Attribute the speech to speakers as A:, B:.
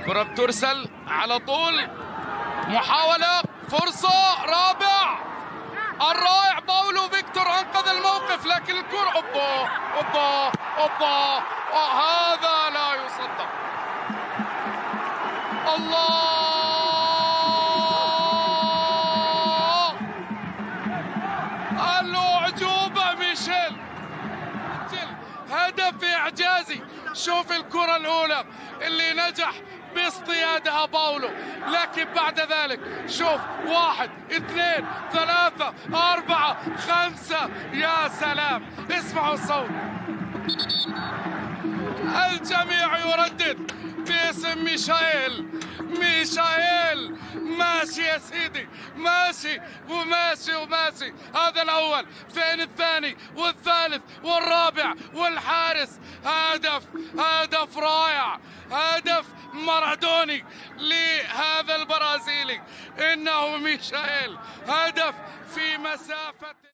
A: كرة بترسل على طول، محاولة، فرصة، رابع، الرائع باولو فيكتور أنقذ الموقف، لكن الكرة أوبا أوبا أوبا، هذا لا يصدق. الله، الأعجوبة ميشيل، هدف إعجازي. شوف الكرة الأولى اللي نجح باصطيادها باولو، لكن بعد ذلك شوف 1 2 3 4 5، يا سلام، اسمعوا الصوت، الجميع يردد باسم ميشائيل. ميشائيل ماشي يا سيدي، ماشي وماشي وماشي. هذا الأول، فين الثاني والثالث والرابع والحارس؟ هدف رائع، هدف مارادوني لهذا البرازيلي، إنه ميشائيل، هدف في مسافة